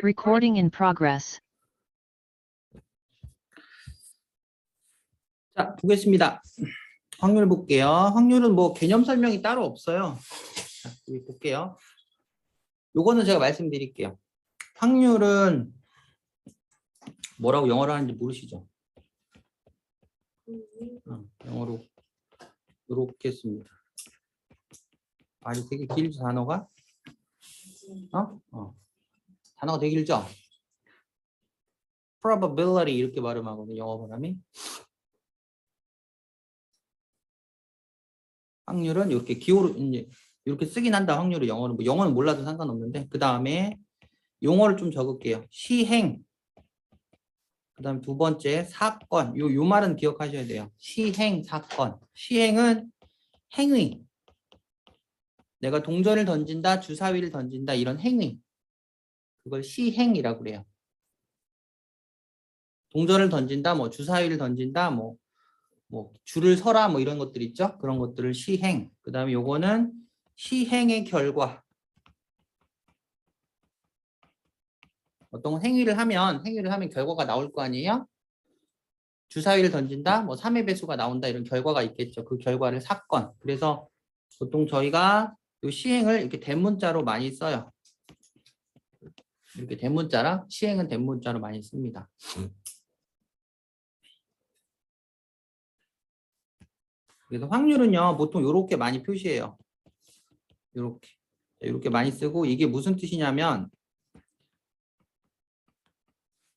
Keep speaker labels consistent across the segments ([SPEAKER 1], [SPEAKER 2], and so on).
[SPEAKER 1] Recording in progress.
[SPEAKER 2] 자, 보겠습니다. 확률 볼게요. 확률은 뭐 개념 설명이 따로 없어요. 자, 여기 볼게요. 요거는 제가 말씀드릴게요. 확률은 뭐라고 영어로 하는지 모르시죠? 영어로 이렇게 씁니다. 말이 되게 길죠, 단어가? 단어가 되게 길죠? probability 이렇게 발음하거든요, 영어 발음이. 확률은 이렇게 기호로 이제 이렇게 쓰긴 한다. 확률을 영어는 뭐 영어는 몰라도 상관없는데 그 다음에 용어를 좀 적을게요. 시행. 그 다음 두 번째 사건. 요 말은 기억하셔야 돼요. 시행 사건. 시행은 행위. 내가 동전을 던진다, 주사위를 던진다 이런 행위. 그걸 시행이라고 그래요. 동전을 던진다, 뭐 주사위를 던진다, 뭐 줄을 서라 뭐 이런 것들 있죠. 그런 것들을 시행. 그 다음에 요거는 시행의 결과. 어떤 행위를 하면 결과가 나올 거 아니에요? 주사위를 던진다, 뭐 3의 배수가 나온다 이런 결과가 있겠죠. 그 결과를 사건. 그래서 보통 저희가 이 시행을 이렇게 대문자로 많이 써요. 이렇게 대문자랑 시행은 대문자로 많이 씁니다. 그래서 확률은요, 보통 이렇게 많이 표시해요. 이렇게 많이 쓰고 이게 무슨 뜻이냐면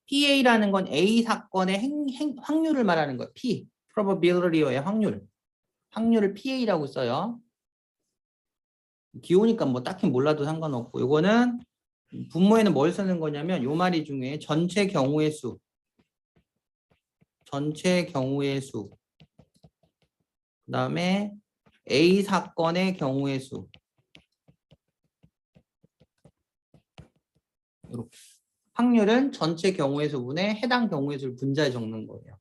[SPEAKER 2] PA라는 건 A 사건의 확률을 말하는 거예요. P, probability의 확률. 확률을 PA라고 써요. 기호니까 뭐 딱히 몰라도 상관없고 이거는 분모에는 뭘 쓰는 거냐면 요 말이 중에 전체 경우의 수. 그 다음에 A 사건의 경우의 수. 이렇게. 확률은 전체 경우의 수분에 해당 경우의 수를 분자해 적는 거예요.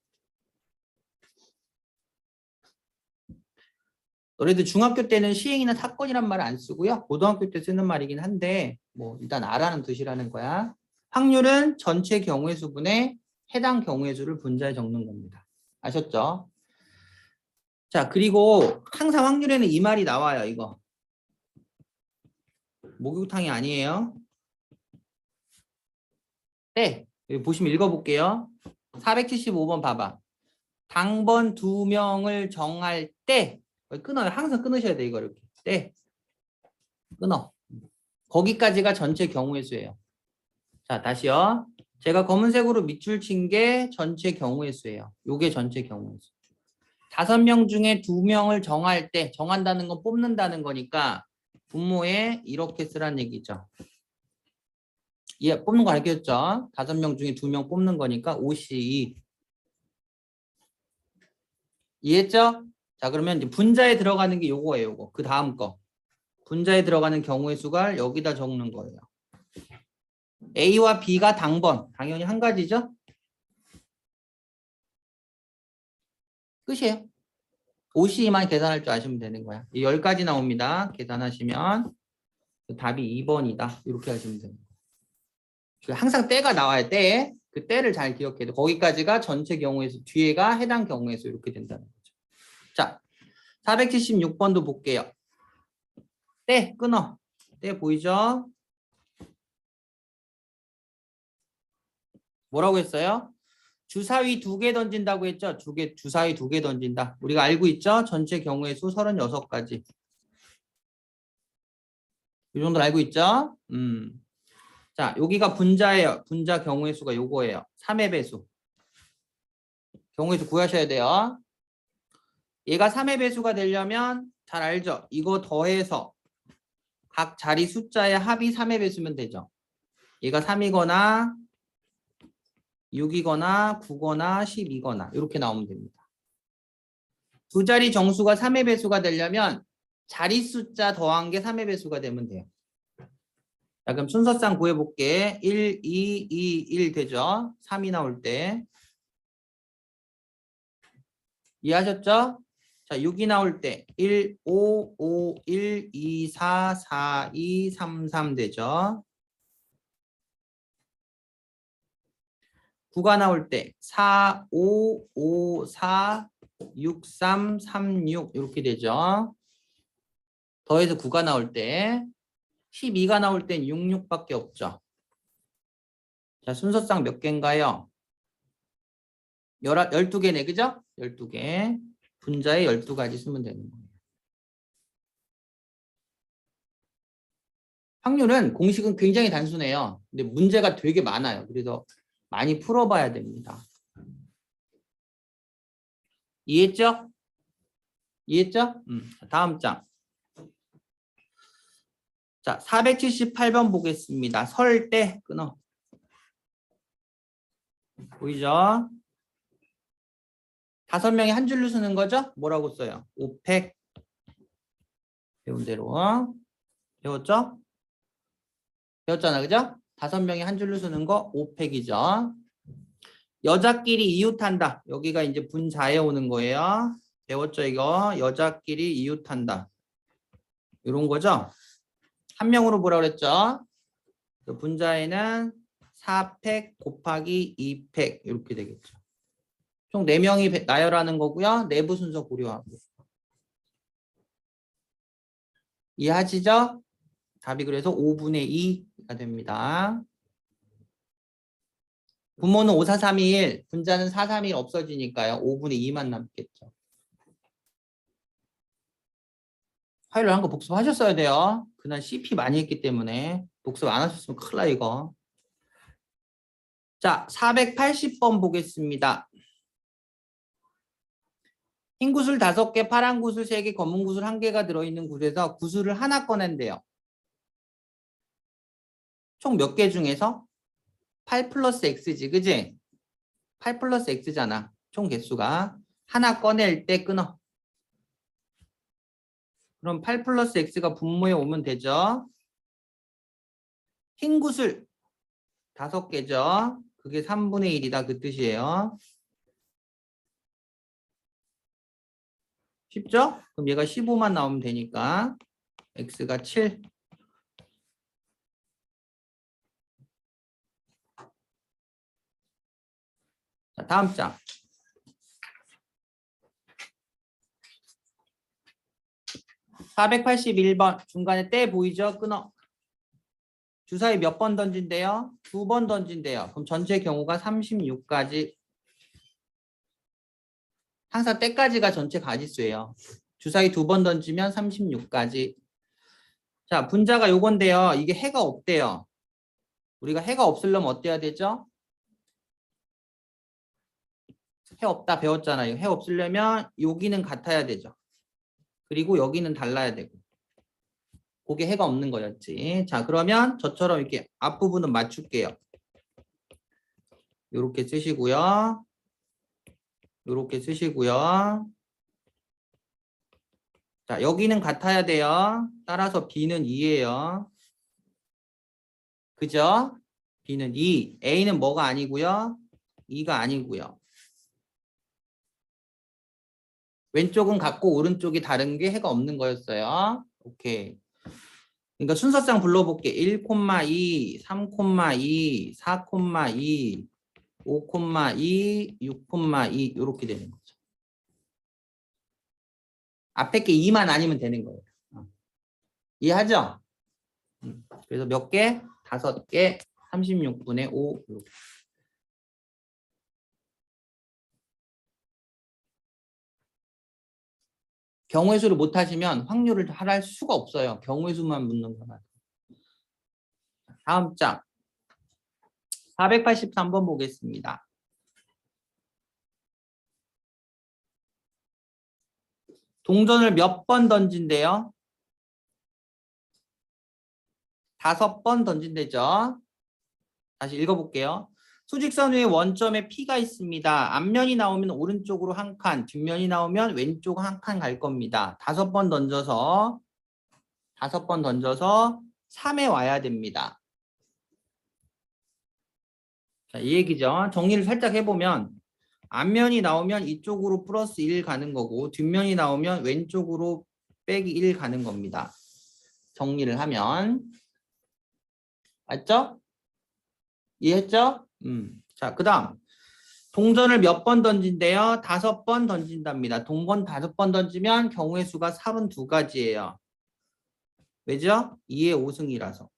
[SPEAKER 2] 너희들 중학교 때는 시행이나 사건이란 말을 안 쓰고요. 고등학교 때 쓰는 말이긴 한데 뭐 일단 알아는 뜻이라는 거야. 확률은 전체 경우의 수분에 해당 경우의 수를 분자해 적는 겁니다. 아셨죠? 자, 그리고 항상 확률에는 이 말이 나와요. 이거. 목욕탕이 아니에요. 때. 여기 보시면 읽어볼게요. 475번 봐봐. 당번 2명을 정할 때. 끊어요. 항상 끊으셔야 돼. 이거 이렇게. 때. 끊어. 거기까지가 전체 경우의 수예요. 자, 다시요. 제가 검은색으로 밑줄 친 게 전체 경우의 수예요. 요게 전체 경우의 수. 5명 중에 2명을 정할 때, 정한다는 건 뽑는다는 거니까 분모에 이렇게 쓰란 얘기죠. 예, 뽑는 거 알겠죠? 5명 중에 2명 뽑는 거니까 5C2. 이해했죠? 자, 그러면 이제 분자에 들어가는 게 요거예요, 요거. 그 다음 거. 분자에 들어가는 경우의 수가 여기다 적는 거예요. A와 B가 당번. 당연히 한 가지죠? 끝이에요. OC만 계산할 줄 아시면 되는 거야. 10가지 나옵니다. 계산하시면 답이 2번이다. 이렇게 하시면 됩니다. 항상 때가 나와요. 때. 그 때를 잘 기억해야 돼. 거기까지가 전체 경우의 수, 뒤에가 해당 경우의 수 이렇게 된다는 거죠. 자, 476번도 볼게요. 때 끊어. 때 보이죠? 뭐라고 했어요? 주사위 2개 던진다고 했죠? 주사위 2개 던진다. 우리가 알고 있죠? 전체 경우의 수 36가지. 이 정도 알고 있죠? 자, 여기가 분자예요. 분자 경우의 수가 요거예요. 3의 배수. 경우의 수 구하셔야 돼요. 얘가 3의 배수가 되려면 잘 알죠? 이거 더해서 각 자리 숫자의 합이 3의 배수면 되죠. 얘가 3이거나 6이거나 9거나 10이거나 이렇게 나오면 됩니다. 두 자리 정수가 3의 배수가 되려면 자리 숫자 더한 게 3의 배수가 되면 돼요. 자, 그럼 순서상 구해볼게. 1, 2, 2, 1 되죠? 3이 나올 때. 이해하셨죠? 자, 6이 나올 때 1, 5, 5, 1, 2, 4, 4, 2, 3, 3 되죠? 9가 나올 때 4, 5, 5, 4, 6, 3, 3, 6 이렇게 되죠. 더해서 9가 나올 때 12가 나올 땐 6, 6밖에 없죠. 자, 순서상 몇 개인가요? 12개네, 그죠? 12개. 분자에 12가지 쓰면 되는 거예요. 확률은 공식은 굉장히 단순해요. 근데 문제가 되게 많아요. 그래서 많이 풀어봐야 됩니다. 이해했죠? 이해했죠? 다음 장. 자, 478번 보겠습니다. 설 때 끊어. 보이죠? 5명이 한 줄로 쓰는 거죠? 뭐라고 써요? 5팩. 배운 대로. 배웠죠? 배웠잖아, 그죠? 5명이 한 줄로 쓰는 거 5팩이죠. 여자끼리 이웃한다. 여기가 이제 분자에 오는 거예요. 배웠죠, 이거? 여자끼리 이웃한다. 이런 거죠? 한 명으로 뭐라 그랬죠? 분자에는 4팩 곱하기 2팩 이렇게 되겠죠. 총 4명이 나열하는 거고요. 내부 순서 고려하고. 이해하시죠? 답이 그래서 5분의 2가 됩니다. 분모는 5, 4, 3, 2, 1, 분자는 4, 3, 1 없어지니까요. 5분의 2만 남겠죠. 파일을 한 거 복습하셨어야 돼요. 그날 CP 많이 했기 때문에 복습 안 하셨으면 큰일 나 이거. 자, 480번 보겠습니다. 흰 구슬 5개, 파란 구슬 3개, 검은 구슬 1개가 들어있는 굴에서 구슬을 하나 꺼낸대요. 총 몇 개 중에서? 8 플러스 X지, 그지? 8 플러스 X잖아. 총 개수가. 하나 꺼낼 때 끊어. 그럼 8 플러스 X가 분모에 오면 되죠. 흰 구슬 5개죠. 그게 3분의 1이다 그 뜻이에요. 쉽죠? 그럼 얘가 15만 나오면 되니까 X가 7. 자, 다음 장. 481번 중간에 때 보이죠? 끊어. 주사위 몇 번 던진대요? 2번 던진대요. 그럼 전체 경우가 36까지. 항상 때까지가 전체 가지수예요. 주사위 2번 던지면 36까지. 자, 분자가 요건데요. 이게 해가 없대요. 우리가 해가 없으려면 어때야 되죠? 해 없다 배웠잖아요. 해 없으려면 여기는 같아야 되죠. 그리고 여기는 달라야 되고. 그게 해가 없는 거였지. 자, 그러면 저처럼 이렇게 앞부분은 맞출게요. 요렇게 쓰시고요. 요렇게 쓰시고요. 자, 여기는 같아야 돼요. 따라서 B는 2예요. 그죠? B는 2. A는 뭐가 아니고요. 2가 아니고요. 왼쪽은 같고 오른쪽이 다른 게 해가 없는 거였어요. 오케이. 그러니까 순서상 불러볼게. 1,2, 3,2, 4,2, 5,2, 6,2 이렇게 되는 거죠. 앞에 게 2만 아니면 되는 거예요. 이해하죠? 그래서 몇 개? 5개, 36분의 5 이렇게. 경우의 수를 못 하시면 확률을 할 수가 없어요. 경우의 수만 묻는 거라. 다음 장. 483번 보겠습니다. 동전을 몇 번 던진대요? 5번 던진대죠. 다시 읽어볼게요. 수직선 위에 원점에 P가 있습니다. 앞면이 나오면 오른쪽으로 한 칸, 뒷면이 나오면 왼쪽 한 칸 갈 겁니다. 5번 던져서 3에 와야 됩니다. 자, 이 얘기죠. 정리를 살짝 해보면 앞면이 나오면 이쪽으로 플러스 1 가는 거고 뒷면이 나오면 왼쪽으로 빼기 1 가는 겁니다. 정리를 하면 맞죠? 이해했죠? 자, 그 다음 동전을 몇 번 던진대요? 5번 던진답니다. 동전 5번 던지면 경우의 수가 32가지예요. 왜죠? 2의 5승이라서.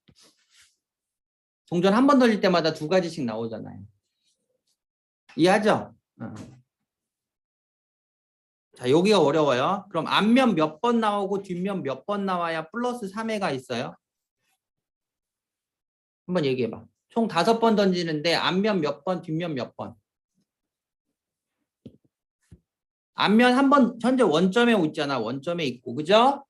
[SPEAKER 2] 동전 한 번 던질 때마다 2가지씩 나오잖아요. 이해하죠? 자, 여기가 어려워요. 그럼 앞면 몇 번 나오고 뒷면 몇 번 나와야 플러스 3회가 있어요? 한번 얘기해봐. 총 5번 던지는데 앞면 몇 번, 뒷면 몇 번? 앞면 한 번 현재 원점에 있잖아. 원점에 있고. 그죠?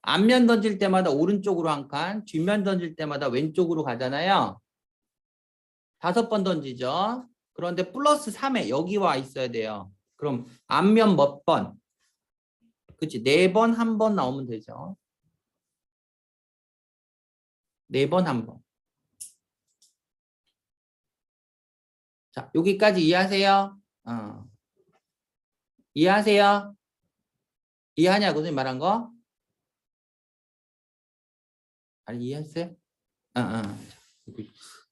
[SPEAKER 2] 앞면 던질 때마다 오른쪽으로 한 칸, 뒷면 던질 때마다 왼쪽으로 가잖아요. 5번 던지죠. 그런데 플러스 3회 여기 와 있어야 돼요. 그럼 앞면 몇 번? 그치? 4번, 1번 나오면 되죠. 4번, 1번. 자, 여기까지 이해하세요? 이해하세요? 이해하냐고 선생님 말한 거? 아니 이해했어요?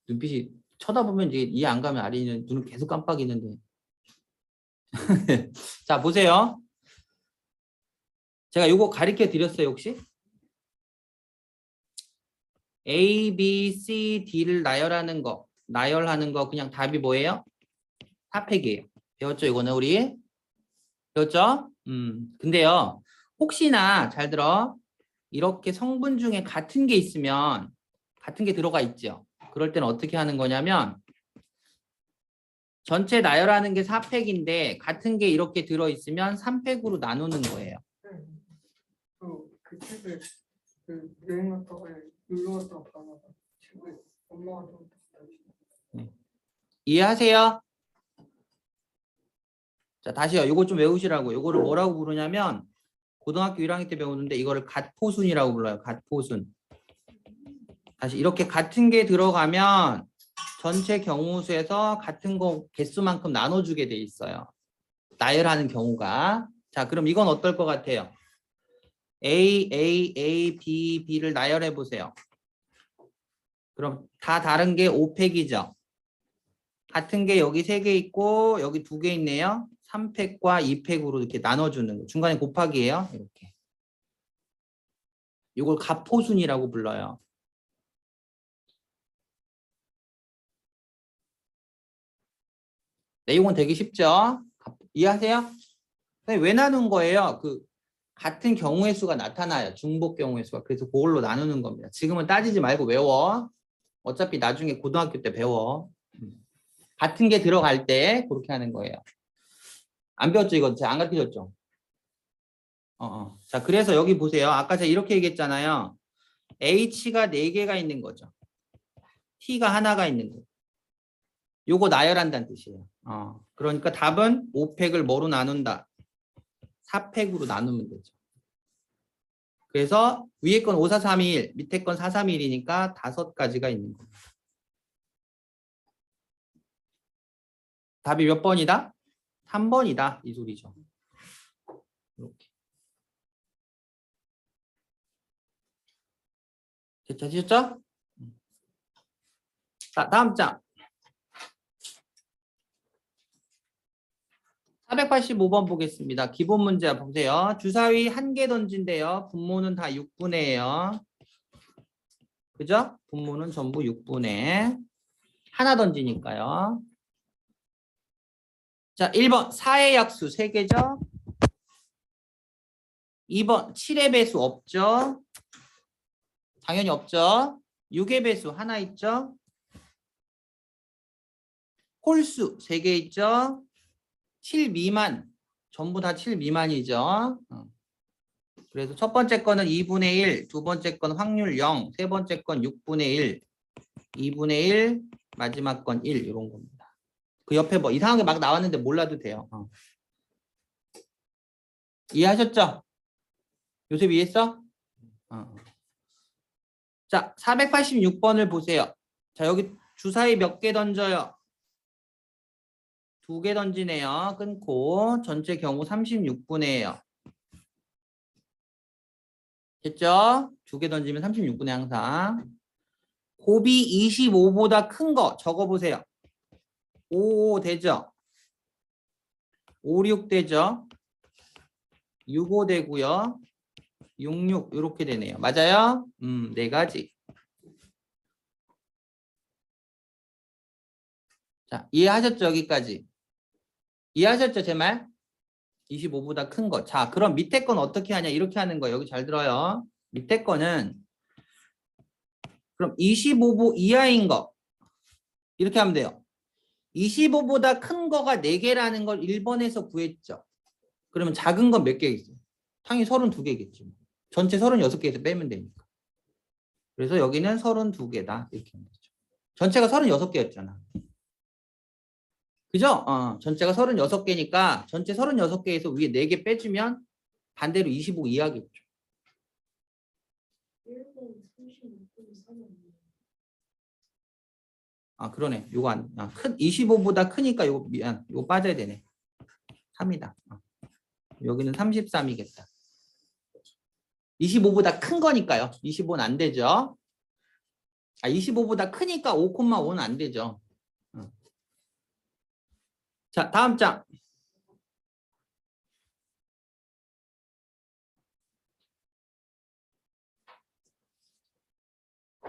[SPEAKER 2] 눈빛이 쳐다보면 이제 이해 안 가면 아리는 눈을 계속 깜빡이는데. 자, 보세요. 제가 요거 가르쳐 드렸어요, 혹시? A, B, C, D를 나열하는 거. 나열하는 거 그냥 답이 뭐예요? 4팩이에요. 배웠죠, 이거는 우리? 배웠죠? 근데요. 혹시나 잘 들어. 이렇게 성분 중에 같은 게 있으면 같은 게 들어가 있죠. 그럴 때는 어떻게 하는 거냐면 전체 나열하는 게 4팩인데 같은 게 이렇게 들어있으면 3팩으로 나누는 거예요.
[SPEAKER 3] 그 책을 여행 갔다가 놀러 갔다가 봐봐. 책을 엄마가 좀
[SPEAKER 2] 이해하세요? 자, 다시요. 이거 좀 외우시라고. 이거를 뭐라고 부르냐면 고등학교 1학년 때 배우는데 이거를 갓포순이라고 불러요. 갓포순. 다시 이렇게 같은 게 들어가면 전체 경우수에서 같은 거 개수만큼 나눠주게 돼 있어요. 나열하는 경우가. 자, 그럼 이건 어떨 것 같아요? A, B, B를 나열해 보세요. 그럼 다 다른 게 5팩이죠. 같은 게 여기 3개 있고 여기 2개 있네요. 3팩과 2팩으로 이렇게 나눠주는 거. 중간에 곱하기예요. 이렇게. 이걸 가포순이라고 불러요. 내용은 되게 쉽죠? 이해하세요? 왜 나눈 거예요? 같은 경우의 수가 나타나요. 중복 경우의 수가. 그래서 그걸로 나누는 겁니다. 지금은 따지지 말고 외워. 어차피 나중에 고등학교 때 배워. 같은 게 들어갈 때 그렇게 하는 거예요. 안 배웠죠? 이거 제가 안 가르쳐줬죠? 자, 그래서 여기 보세요. 아까 제가 이렇게 얘기했잖아요. H가 4개가 있는 거죠. T가 하나가 있는 거예요. 요거 나열한다는 뜻이에요. 그러니까 답은 5팩을 뭐로 나눈다? 4팩으로 나누면 되죠. 그래서 위에 건 5, 4, 3, 2, 1, 밑에 건 4, 3, 1이니까 5가지가 있는 거예요. 답이 몇 번이다? 3번이다. 이 소리죠. 이렇게. 되셨죠? 자, 다음 장. 485번 보겠습니다. 기본 문제 보세요. 주사위 1개 던진대요. 분모는 다 6분의예요. 그죠? 분모는 전부 6분의. 하나 던지니까요. 자, 1번 4의 약수 3개죠? 2번 7의 배수 없죠? 당연히 없죠? 6의 배수 하나 있죠? 홀수 3개 있죠? 7 미만, 전부 다 7 미만이죠? 그래서 첫 번째 거는 2분의 1, 두 번째 건 확률 0, 세 번째 건 6분의 1, 2분의 1, 마지막 건 1 이런 겁니다. 그 옆에 뭐 이상한 게 막 나왔는데 몰라도 돼요. 이해하셨죠? 요셉 이해했어? 자, 486번을 보세요. 자, 여기 주사위 몇 개 던져요? 2개 던지네요. 끊고 전체 경우 36분의예요. 됐죠? 2개 던지면 36분의 항상. 곱이 25보다 큰 거 적어보세요. 5 되죠? 5, 6 되죠? 6, 5 되고요. 6, 6 이렇게 되네요. 맞아요? 네 가지. 자, 이해하셨죠? 여기까지. 이해하셨죠? 제 말? 25보다 큰 거. 자, 그럼 밑에 건 어떻게 하냐? 이렇게 하는 거예요. 여기 잘 들어요. 밑에 거는 그럼 25보 이하인 거. 이렇게 하면 돼요. 25보다 큰 거가 4개라는 걸 1번에서 구했죠. 그러면 작은 건 몇 개 있어요? 당연히 32개겠죠. 전체 36개에서 빼면 되니까. 그래서 여기는 32개다. 이렇게 하면 되죠. 전체가 36개였잖아. 그죠? 전체가 36개니까 전체 36개에서 위에 4개 빼주면 반대로 25 이하겠죠. 그러네. 요거 큰 25보다 크니까 요거 미안. 요거 빠져야 되네. 3이다. 여기는 33이겠다. 25보다 큰 거니까요. 25는 안 되죠. 25보다 크니까 5,5는 안 되죠. 자, 다음 장.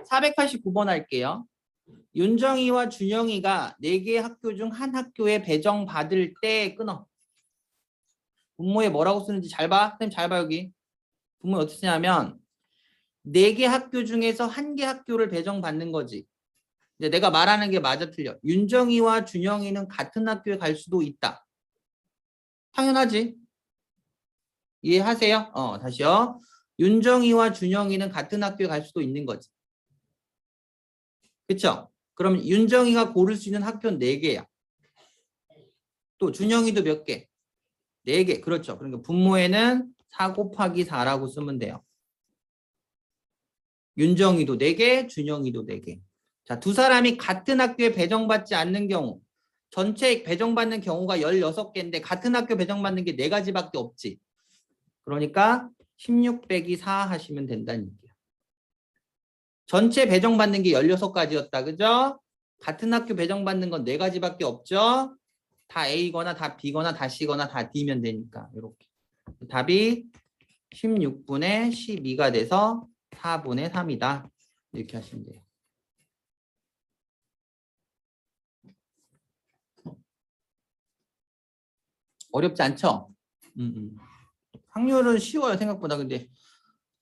[SPEAKER 2] (489번) 할게요. 윤정이와 준영이가 4개 학교 중 한 학교에 배정받을 때 끊어. 분모에 뭐라고 쓰는지 잘 봐. 선생님 잘 봐 여기. 분모에 어떻게 쓰냐면 4개 학교 중에서 1개 학교를 배정받는 거지. 이제 내가 말하는 게 맞아 틀려. 윤정이와 준영이는 같은 학교에 갈 수도 있다. 당연하지. 이해하세요? 다시요. 윤정이와 준영이는 같은 학교에 갈 수도 있는 거지. 그쵸? 그럼 윤정이가 고를 수 있는 학교는 4개야. 또 준영이도 몇 개? 4개. 그렇죠. 그러니까 분모에는 4 곱하기 4라고 쓰면 돼요. 윤정이도 4개, 준영이도 4개. 자, 두 사람이 같은 학교에 배정받지 않는 경우, 전체 배정받는 경우가 16개인데 같은 학교 배정받는 게 4가지밖에 없지. 그러니까 16 빼기 4 하시면 된다는 얘기야. 전체 배정받는 게 16가지였다. 그죠? 같은 학교 배정받는 건 4가지밖에 없죠. 다 A거나 다 B거나 다 C거나 다 D면 되니까 이렇게. 답이 16분의 12가 돼서 4분의 3이다. 이렇게 하시면 돼요. 어렵지 않죠? 확률은 쉬워요 생각보다. 근데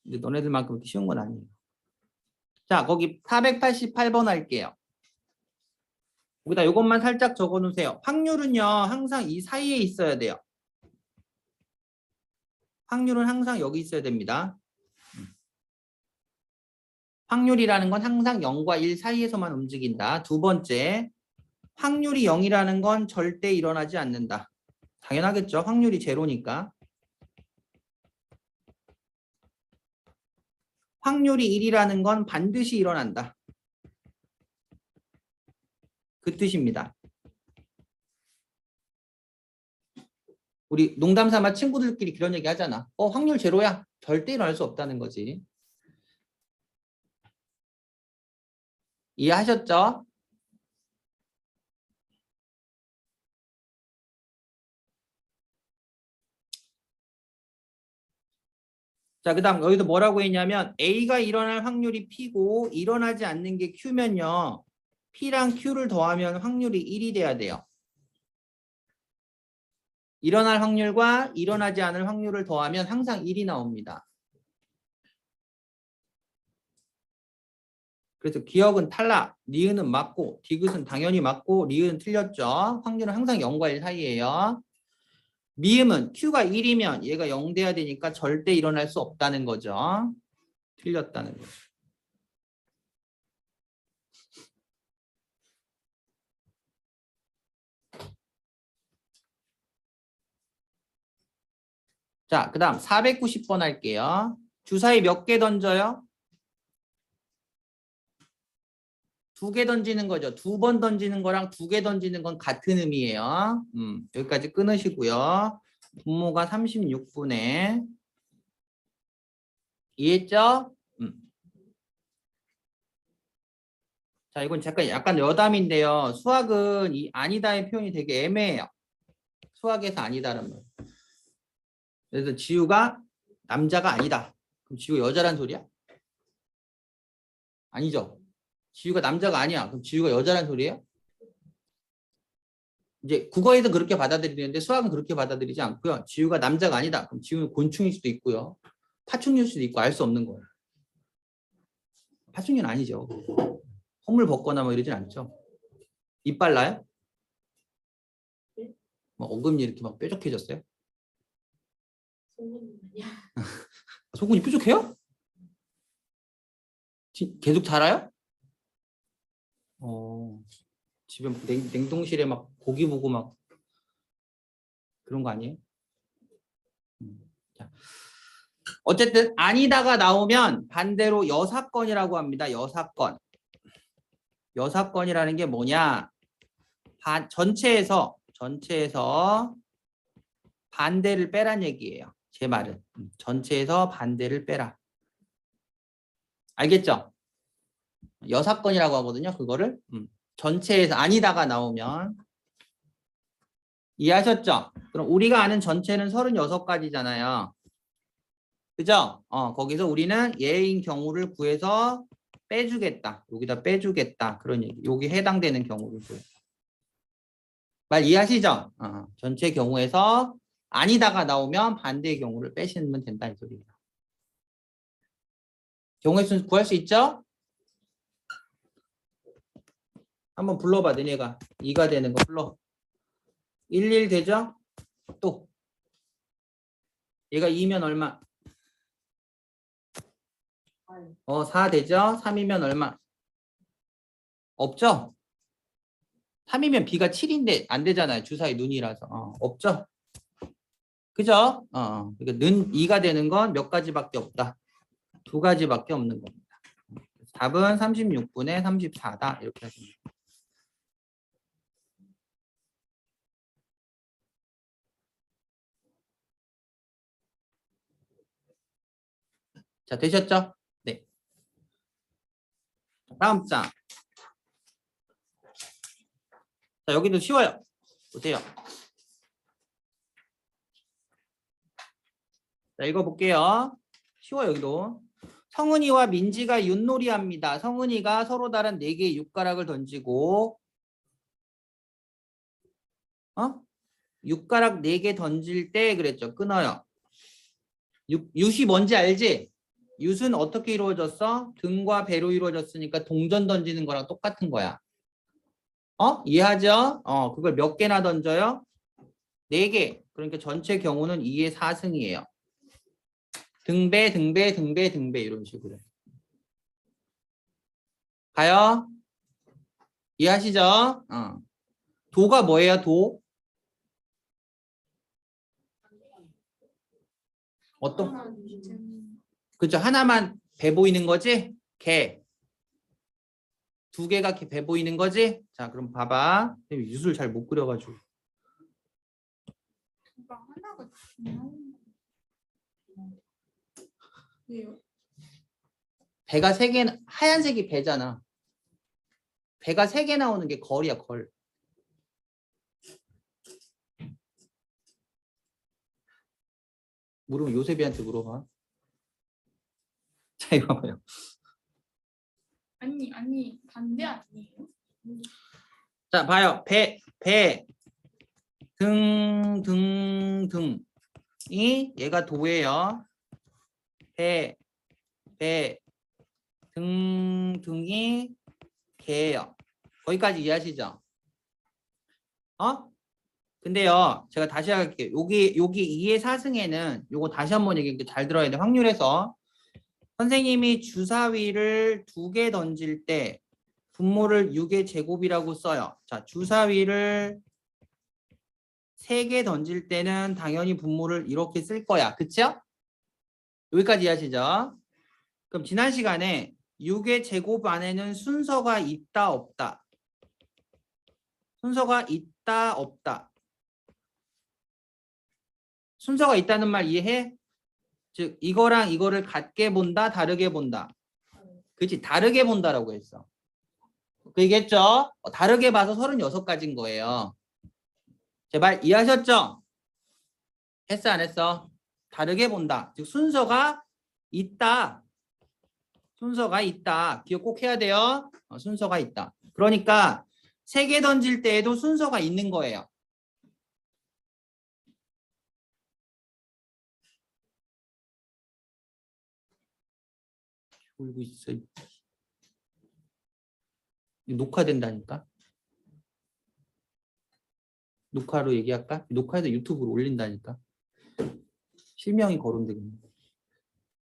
[SPEAKER 2] 너네들만큼 쉬운 건 아니에요. 자, 거기 488번 할게요. 여기다 이것만 살짝 적어 놓으세요. 확률은요 항상 이 사이에 있어야 돼요. 확률은 항상 여기 있어야 됩니다. 확률이라는 건 항상 0과 1 사이에서만 움직인다. 두 번째, 확률이 0이라는 건 절대 일어나지 않는다. 당연하겠죠. 확률이 제로니까. 확률이 1이라는 건 반드시 일어난다. 그 뜻입니다. 우리 농담 삼아 친구들끼리 그런 얘기 하잖아. 확률 제로야. 절대 일어날 수 없다는 거지. 이해하셨죠? 자, 그 다음 여기서 뭐라고 했냐면 A가 일어날 확률이 P고 일어나지 않는 게 Q면요. P랑 Q를 더하면 확률이 1이 돼야 돼요. 일어날 확률과 일어나지 않을 확률을 더하면 항상 1이 나옵니다. 그래서 기억은 탈락, 니은은 맞고, 디귿은 당연히 맞고, 리은은 틀렸죠. 확률은 항상 0과 1 사이에요. 미음은 Q가 1이면 얘가 0 돼야 되니까 절대 일어날 수 없다는 거죠. 틀렸다는 거죠. 자, 그 다음 490번 할게요. 주사위 몇 개 던져요? 2개 던지는 거죠. 2번 던지는 거랑 2개 던지는 건 같은 의미예요. 여기까지 끊으시고요. 분모가 36분의 이해했죠? 자, 이건 잠깐 약간 여담인데요. 수학은 이 아니다의 표현이 되게 애매해요. 수학에서 아니다라는 말. 그래서 지우가 남자가 아니다. 그럼 지우 여자란 소리야? 아니죠. 지우가 남자가 아니야. 그럼 지우가 여자란 소리예요? 이제 국어에서 그렇게 받아들이는데 수학은 그렇게 받아들이지 않고요. 지우가 남자가 아니다. 그럼 지우는 곤충일 수도 있고요. 파충류일 수도 있고 알 수 없는 거예요. 파충류는 아니죠. 허물 벗거나 뭐 이러진 않죠. 이빨 나요? 뭐 어금니 이렇게 막 뾰족해졌어요? 속은이 뾰족해요? 계속 자라요? 집에 냉동실에 막 고기 보고 막 그런 거 아니에요? 자. 어쨌든 아니다가 나오면 반대로 여사건이라고 합니다. 여사건. 여사건이라는 게 뭐냐? 전체에서 반대를 빼란 얘기예요. 제 말은. 전체에서 반대를 빼라. 알겠죠? 여사건이라고 하거든요. 그거를. 전체에서 아니다가 나오면 이해하셨죠? 그럼 우리가 아는 전체는 36가지잖아요. 그죠? 거기서 우리는 예인 경우를 구해서 빼주겠다. 여기다 빼주겠다. 그런 얘기. 여기 해당되는 경우를 구해. 말 이해하시죠? 전체 경우에서 아니다가 나오면 반대의 경우를 빼시면 된다 이 소리예요. 경우의 수 구할 수 있죠? 한번 불러봐. 너네가 2가 되는 거 불러. 11 되죠? 또 얘가 2면 얼마? 4 되죠? 3이면 얼마? 없죠? 3이면 b가 7인데 안 되잖아요. 주사위 눈이라서. 없죠? 그죠? 그러니까 는 2가 되는 건 몇 가지밖에 없다. 2가지밖에 없는 겁니다. 답은 36분의 34다. 이렇게 하시면 됩니다. 자, 되셨죠? 네. 다음 장. 자, 여기도 쉬워요. 보세요. 자, 읽어볼게요. 쉬워요, 여기도. 성은이와 민지가 윷놀이 합니다. 성은이가 서로 다른 4개의 육가락을 던지고, 육가락 4개 던질 때 그랬죠. 끊어요. 윷이 뭔지 알지? 윷은 어떻게 이루어졌어? 등과 배로 이루어졌으니까 동전 던지는 거랑 똑같은 거야. 이해하죠? 그걸 몇 개나 던져요? 4개. 그러니까 전체 경우는 2의 4승이에요. 등배, 등배, 등배, 등배 이런 식으로. 가요? 이해하시죠? 도가 뭐예요? 도? 어떤? 그죠? 하나만 배 보이는 거지? 개. 2개가 배 보이는 거지? 자, 그럼 봐봐. 유술 잘 못 그려가지고.
[SPEAKER 3] 하나가
[SPEAKER 2] 배가 3개, 하얀색이 배잖아. 배가 3개 나오는 게 걸이야, 걸. 물으면 요셉이한테 물어봐. 자, 이거 봐요.
[SPEAKER 3] 아니 반대 아니에요?
[SPEAKER 2] 자, 봐요. 배, 등이 얘가 도예요. 배, 등이 개예요. 거기까지 이해하시죠? 근데요, 제가 다시 할게요. 여기 2의 4승에는 요거 다시 한번 얘기해. 잘 들어야 돼. 확률에서 선생님이 주사위를 2개 던질 때 분모를 6의 제곱이라고 써요. 자, 주사위를 3개 던질 때는 당연히 분모를 이렇게 쓸 거야. 그쵸? 여기까지 이해하시죠? 그럼 지난 시간에 6의 제곱 안에는 순서가 있다 없다? 순서가 있다 없다? 순서가 있다는 말 이해해? 즉 이거랑 이거를 같게 본다 다르게 본다. 그렇지? 다르게 본다라고 했어. 그 얘기했죠? 다르게 봐서 36가지인 거예요. 제발 이해하셨죠? 했어 안 했어? 다르게 본다. 즉 순서가 있다. 순서가 있다. 기억 꼭 해야 돼요. 순서가 있다. 그러니까 3개 던질 때에도 순서가 있는 거예요. 울고 있어. 녹화된다니까. 녹화로 얘기할까? 녹화해서 유튜브로 올린다니까. 실명이 거론되고 있는 거.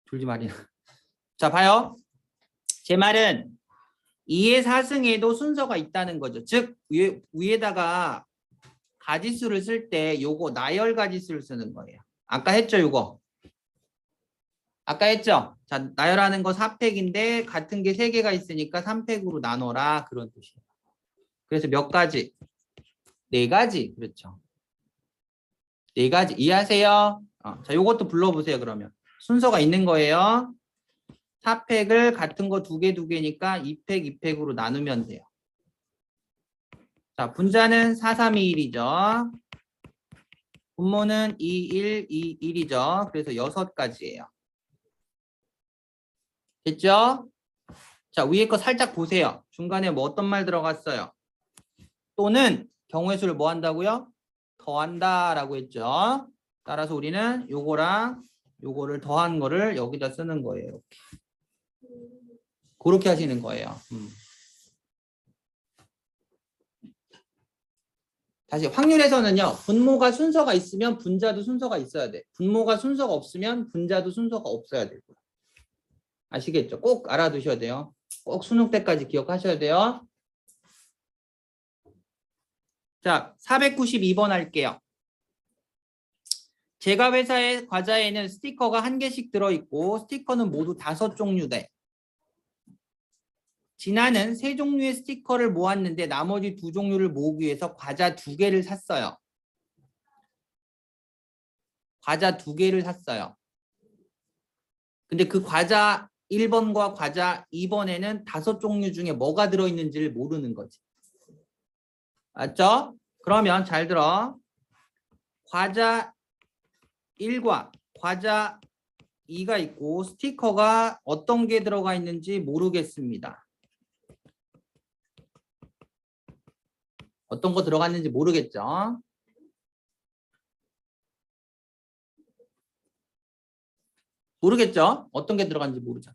[SPEAKER 2] 졸지 말이야. 자, 봐요. 제 말은 2의 4승에도 순서가 있다는 거죠. 즉 위에다가 가지수를 쓸 때 요거 나열 가지수를 쓰는 거예요. 아까 했죠, 요거. 아까 했죠. 자, 나열하는 거 4팩인데 같은 게 3개가 있으니까 3팩으로 나눠라 그런 뜻이에요. 그래서 몇 가지? 4가지. 그렇죠. 4가지. 이해하세요? 자, 요것도 불러보세요, 그러면. 순서가 있는 거예요. 4팩을 같은 거 2개니까 2팩, 2팩으로 나누면 돼요. 자, 분자는 4, 3, 2, 1이죠. 분모는 2, 1, 2, 1이죠. 그래서 6가지예요. 됐죠? 자, 위에 거 살짝 보세요. 중간에 뭐 어떤 말 들어갔어요? 또는 경우의 수를 뭐 한다고요? 더한다 라고 했죠. 따라서 우리는 요거랑 요거를 더한 거를 여기다 쓰는 거예요. 이렇게. 그렇게 하시는 거예요. 다시 확률에서는요. 분모가 순서가 있으면 분자도 순서가 있어야 돼. 분모가 순서가 없으면 분자도 순서가 없어야 되고요. 아시겠죠? 꼭 알아두셔야 돼요. 꼭 수능 때까지 기억하셔야 돼요. 자, 492번 할게요. 제가 회사의 과자에는 스티커가 1개씩 들어있고 스티커는 모두 5종류대. 진아는 3종류의 스티커를 모았는데 나머지 2종류를 모으기 위해서 과자 2개를 샀어요. 과자 2개를 샀어요. 근데 그 과자 1번과 과자 2번에는 5종류 중에 뭐가 들어있는지를 모르는 거지. 맞죠? 그러면 잘 들어. 과자 1과 과자 2가 있고 스티커가 어떤 게 들어가 있는지 모르겠습니다. 어떤 거 들어갔는지 모르겠죠? 모르겠죠? 어떤 게 들어갔는지 모르죠.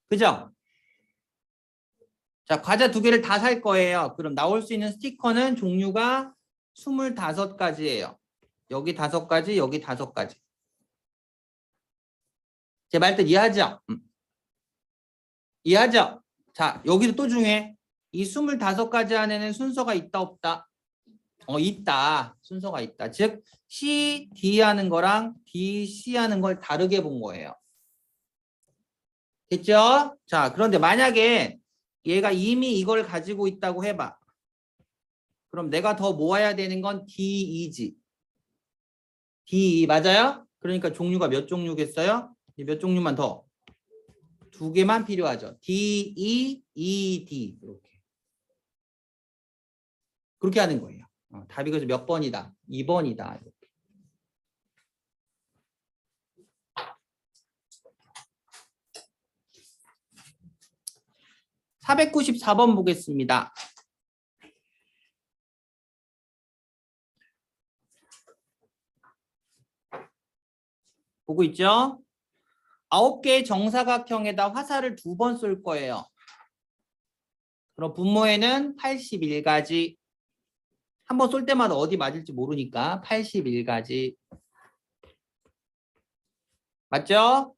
[SPEAKER 2] 그죠? 자, 과자 2개를 다 살 거예요. 그럼 나올 수 있는 스티커는 종류가 25가지예요. 여기 5가지, 여기 5가지. 제 말뜻 이해하죠? 이해하죠? 자, 여기도 또 중요해. 이 25가지 안에는 순서가 있다, 없다? 있다. 순서가 있다. 즉, C, D 하는 거랑 D, C 하는 걸 다르게 본 거예요. 됐죠? 자, 그런데 만약에 얘가 이미 이걸 가지고 있다고 해봐. 그럼 내가 더 모아야 되는 건 D2지. D2 맞아요? 그러니까 종류가 몇 종류겠어요? 몇 종류만 더? 2개만 필요하죠. D2, ED 이렇게. 그렇게 하는 거예요. 답이 그래서 몇 번이다? 2번이다. 이렇게. (494번) 보겠습니다. 보고 있죠? 9개의 정사각형에다 화살을 2번 쏠 거예요. 그럼 분모에는 81가지. 한 번 쏠 때마다 어디 맞을지 모르니까 81가지. 맞죠?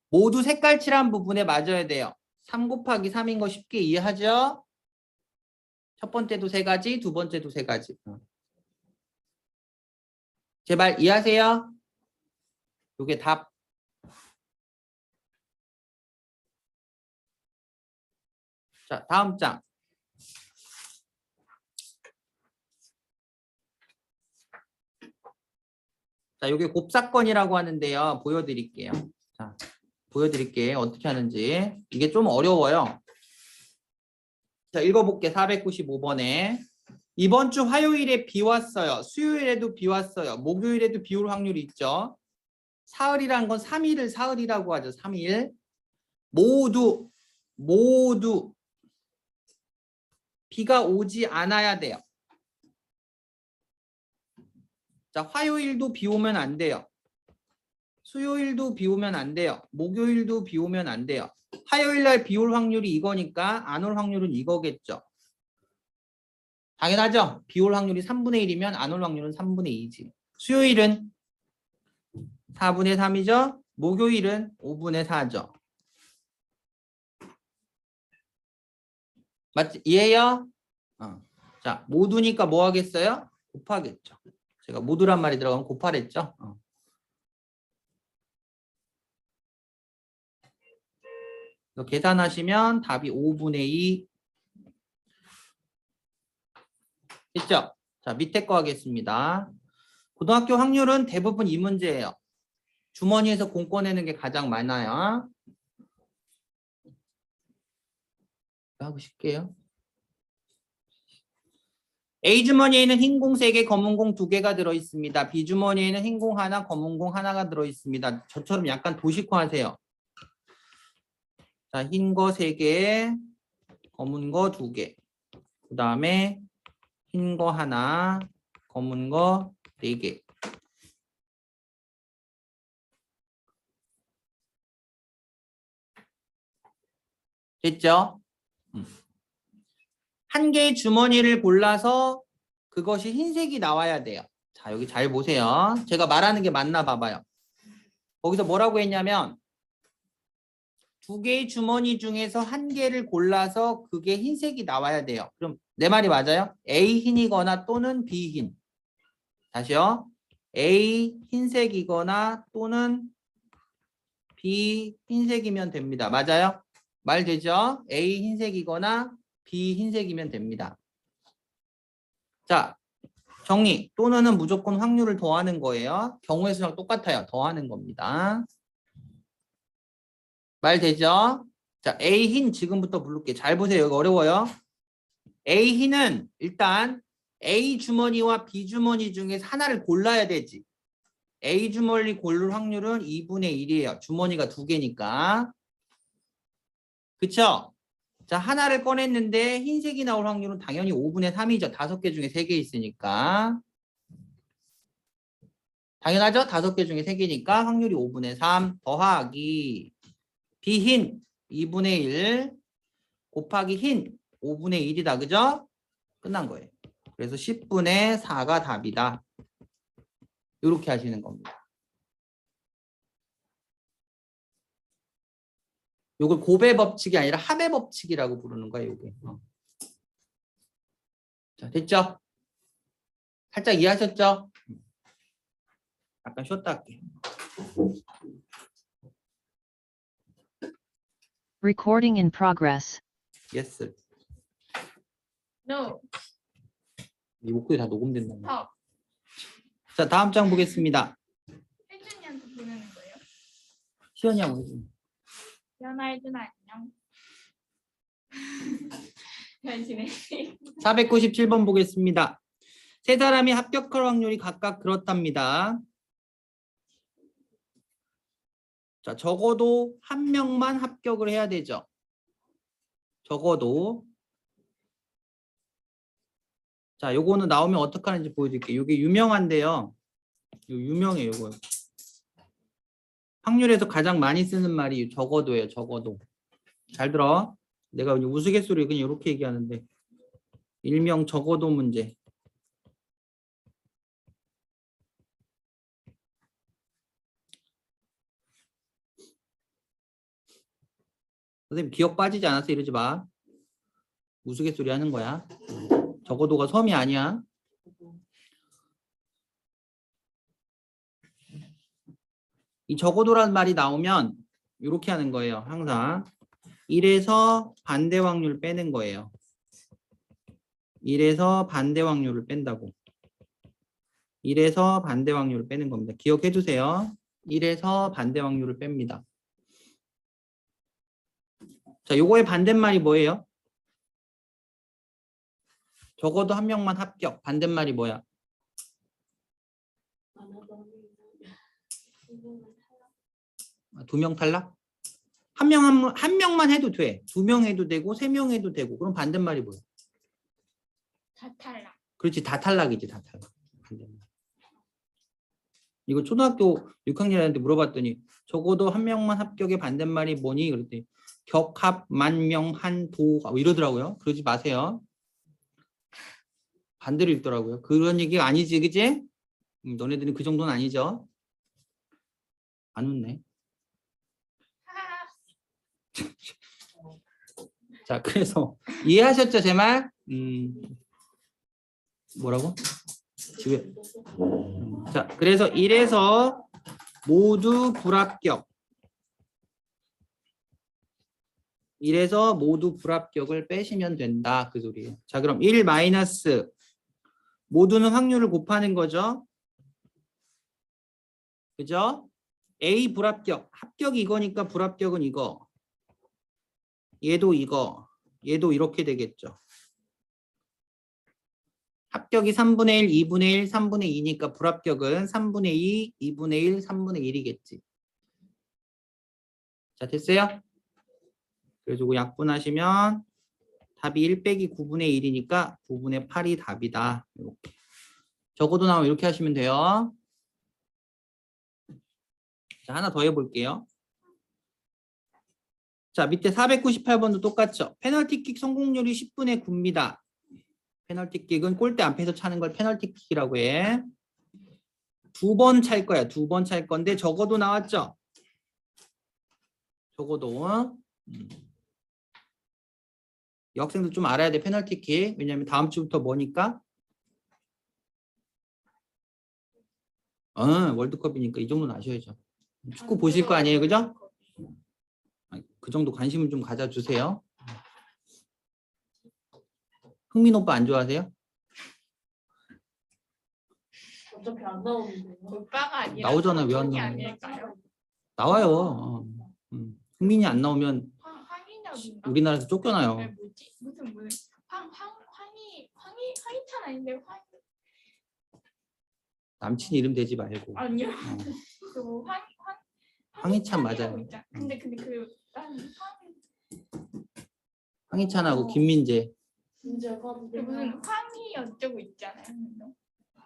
[SPEAKER 2] 모두 색깔 칠한 부분에 맞아야 돼요. 3 곱하기 3인 거 쉽게 이해하죠? 첫 번째도 3가지, 두 번째도 3가지. 제발 이해하세요? 요게 답. 자, 다음 장. 자, 요게 곱사건이라고 하는데요. 보여드릴게요. 자, 보여드릴게요. 어떻게 하는지. 이게 좀 어려워요. 자, 읽어볼게. 495번에. 이번 주 화요일에 비 왔어요. 수요일에도 비 왔어요. 목요일에도 비 올 확률이 있죠. 사흘이라는 건 3일을 사흘이라고 하죠. 3일. 모두 비가 오지 않아야 돼요. 자, 화요일도 비 오면 안 돼요. 수요일도 비 오면 안 돼요. 목요일도 비 오면 안 돼요. 화요일 날 비 올 확률이 이거니까 안 올 확률은 이거겠죠. 당연하죠? 비 올 확률이 3분의 1이면 안 올 확률은 3분의 2지. 수요일은 4분의 3이죠? 목요일은 5분의 4죠. 맞지? 이해요? 자, 모두니까 뭐 하겠어요? 곱하겠죠. 제가 모두란 말이 들어가면 곱하랬죠? 계산하시면 답이 5분의 2 됐죠? 자, 밑에 거 하겠습니다. 고등학교 확률은 대부분 이 문제예요. 주머니에서 공 꺼내는 게 가장 많아요. 하고 싶게요. A 주머니에는 흰 공 3개, 검은 공 2개가 들어있습니다. B 주머니에는 흰 공 하나, 검은 공 하나가 들어있습니다. 저처럼 약간 도식화하세요. 자, 흰 거 3개, 검은 거 2개. 그 다음에 흰 거 하나, 검은 거 4개. 됐죠? 한 개의 주머니를 골라서 그것이 흰색이 나와야 돼요. 자, 여기 잘 보세요. 제가 말하는 게 맞나 봐봐요. 거기서 뭐라고 했냐면 2개의 주머니 중에서 한 개를 골라서 그게 흰색이 나와야 돼요. 그럼 내 말이 맞아요? A 흰이거나 또는 B 흰. 다시요. A 흰색이거나 또는 B 흰색이면 됩니다. 맞아요? 말 되죠? A 흰색이거나 B 흰색이면 됩니다. 자, 정리. 또는은 무조건 확률을 더하는 거예요. 경우의 수랑 똑같아요. 더하는 겁니다. 말 되죠? 자, A 흰 지금부터 부를게. 잘 보세요. 여기 어려워요. A 흰은 일단 A 주머니와 B 주머니 중에서 하나를 골라야 되지. A 주머니 고를 확률은 2분의 1이에요. 주머니가 2개니까. 그쵸? 자, 하나를 꺼냈는데 흰색이 나올 확률은 당연히 5분의 3이죠. 5개 중에 3개 있으니까. 당연하죠? 5개 중에 3개니까 확률이 5분의 3 더하기 비흰 2분의 1 곱하기 흰 5분의 1이다. 그죠? 끝난 거예요. 그래서 10분의 4가 답이다. 이렇게 하시는 겁니다. 이걸 곱의 법칙이 아니라 합의 법칙이라고 부르는 거예요. 이게. 자, 됐죠? 살짝 이해하셨죠? 잠깐 쉬었다 할게요.
[SPEAKER 1] Recording in progress.
[SPEAKER 2] 예스.
[SPEAKER 3] No.
[SPEAKER 2] 이 목소리 다 녹음된다.
[SPEAKER 3] stop.
[SPEAKER 2] 자, 다음 장 보겠습니다.
[SPEAKER 3] 혜준이한테 보내는 거예요?
[SPEAKER 2] 시연이 하고 있습니다.
[SPEAKER 3] 연아 혜준아 안녕. 잘 지내?
[SPEAKER 2] 497번 보겠습니다. 세 사람이 합격할 확률이 각각 그렇답니다. 자, 적어도 한 명만 합격을 해야 되죠. 적어도. 자, 요거는 나오면 어떻게 하는지 보여드릴게요. 요게 유명한데요. 요 유명해요, 요거. 확률에서 가장 많이 쓰는 말이 적어도예요, 적어도. 잘 들어. 내가 우스갯소리 그냥 이렇게 얘기하는데. 일명 적어도 문제. 선생님 기억 빠지지 않았어? 이러지 마. 우스갯소리 하는 거야. 적어도가 섬이 아니야. 이 적어도란 말이 나오면 이렇게 하는 거예요. 항상 1에서 반대 확률 빼는 거예요. 1에서 반대 확률을 뺀다고. 1에서 반대 확률을 빼는 겁니다. 기억해 주세요. 1에서 반대 확률을 뺍니다. 자, 요거의 반대말이 뭐예요? 적어도 한 명만 합격. 반대말이 뭐야? 두 명 탈락? 한 명만 해도 돼. 두 명 해도 되고 세 명 해도 되고. 그럼 반대말이 뭐야?
[SPEAKER 3] 다 탈락.
[SPEAKER 2] 그렇지, 다 탈락이지, 다 탈락. 반대말. 이거 초등학교 6학년한테 물어봤더니 적어도 한 명만 합격의 반대말이 뭐니? 그랬더니 격합, 만명, 한도 이러더라고요. 그러지 마세요. 반대로 읽더라고요. 그런 얘기가 아니지, 그지? 너네들은 그 정도는 아니죠? 안 웃네. 자, 그래서 이해하셨죠, 제 말? 뭐라고? 집에. 자, 그래서 1에서 모두 불합격. 1에서 모두 불합격을 빼시면 된다. 그 소리예요. 자, 그럼 1 마이너스 모두는 확률을 곱하는 거죠. 그죠? A 불합격. 합격이 이거니까 불합격은 이거. 얘도 이거. 얘도 이렇게 되겠죠. 합격이 3분의 1, 2분의 1, 3분의 2니까 불합격은 3분의 2, 2분의 1, 3분의 1이겠지. 자, 됐어요? 그래서 약분하시면 답이 1 빼기 9분의 1이니까 9분의 8이 답이다. 이렇게. 적어도 나오면 이렇게 하시면 돼요. 자, 하나 더 해볼게요. 자, 밑에 498번도 똑같죠. 페널티킥 성공률이 10분의 9입니다. 페널티킥은 골대 앞에서 차는 걸 페널티킥이라고 해. 2번 찰 거야. 2번 찰 건데 적어도 나왔죠. 적어도. 이 학생들 좀 알아야 돼. 페널티킥. 왜냐면 다음 주부터 뭐니까? 월드컵이니까 이 정도는 아셔야죠. 축구 보실 거 아니에요, 그죠? 그 정도 관심을 좀 가져주세요. 흥민 오빠 안 좋아하세요?
[SPEAKER 4] 어차피 안 나오는데.
[SPEAKER 3] 오빠가 아니라
[SPEAKER 2] 나오잖아, 왜안
[SPEAKER 3] 성인이
[SPEAKER 2] 나와요?
[SPEAKER 3] 아닐까요?
[SPEAKER 2] 나와요. 흥민이 안 나오면
[SPEAKER 3] 황인혁인가?
[SPEAKER 2] 우리나라에서 쫓겨나요.
[SPEAKER 3] 네, 뭐지? 무슨 황희찬 아닌데
[SPEAKER 2] 남친 이름 대지 말고.
[SPEAKER 3] 아니요.
[SPEAKER 2] 어.
[SPEAKER 3] 그
[SPEAKER 2] 황희찬
[SPEAKER 3] 황희찬이라고
[SPEAKER 2] 맞아요.
[SPEAKER 3] 있잖아. 근데
[SPEAKER 2] 황희찬하고 김민재.
[SPEAKER 4] 진짜
[SPEAKER 3] 그 무슨 황희 어쩌고 있잖아요.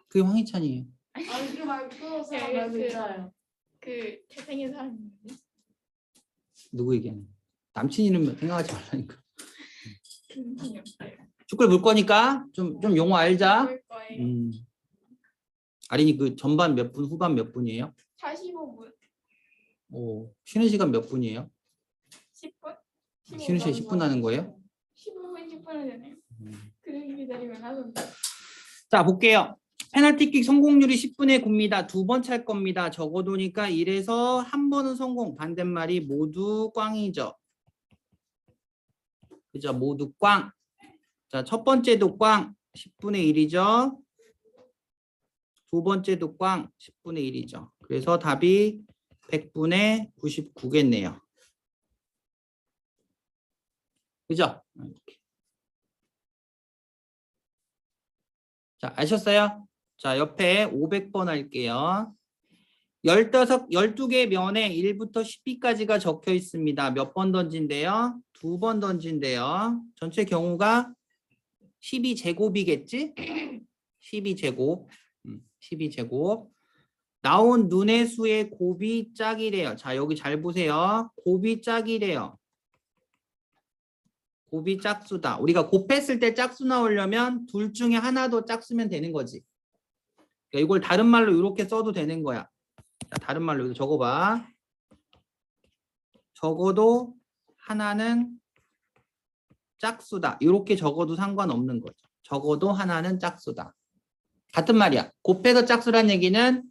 [SPEAKER 2] 그게 황희찬이에요.
[SPEAKER 4] 아니 그 말고 사람
[SPEAKER 3] 그-
[SPEAKER 4] 말고
[SPEAKER 3] 그-
[SPEAKER 4] 있잖아요.
[SPEAKER 3] 그 잘생긴 사람 있는데
[SPEAKER 2] 누구 얘기하는? 남친 이름 생각하지 말라니까.
[SPEAKER 3] 김신영 씨.
[SPEAKER 2] 축구를 볼 거니까 좀 용어 알자.
[SPEAKER 3] 볼 거예요.
[SPEAKER 2] 아린이 그 전반 몇 분, 후반 몇 분이에요?
[SPEAKER 3] 45분,
[SPEAKER 2] 오, 쉬는 시간 몇 분이에요?
[SPEAKER 3] 10분,
[SPEAKER 2] 쉬는 시간 10분 하는 거예요?
[SPEAKER 3] 15분, 10분 하잖아요. 그렇게 기다리면 하던데.
[SPEAKER 2] 자, 볼게요. 페널티킥 성공률이 10분의 9입니다. 2번 찰 겁니다. 적어도니까 1에서 한 번은 성공. 반대말이 모두 꽝이죠. 그죠? 모두 꽝. 자, 첫 번째도 꽝. 10분의 1이죠. 두 번째도 꽝. 10분의 1이죠. 그래서 답이 100분의 99겠네요. 그죠? 이렇게. 자, 아셨어요? 자, 옆에 500번 할게요. 12개 면에 1부터 10비까지가 적혀 있습니다. 몇 번 던진대요? 2번 던진대요. 전체 경우가 12제곱이겠지? 12제곱. 12제곱. 나온 눈의 수의 곱이 짝이래요. 자, 여기 잘 보세요. 곱이 짝이래요. 곱이 짝수다. 우리가 곱했을 때 짝수 나오려면 둘 중에 하나 더 짝수면 되는 거지. 그러니까 이걸 다른 말로 이렇게 써도 되는 거야. 자, 다른 말로 여기 적어봐. 적어도 하나는 짝수다. 이렇게 적어도 상관없는 거죠. 적어도 하나는 짝수다. 같은 말이야. 곱해서 짝수란 얘기는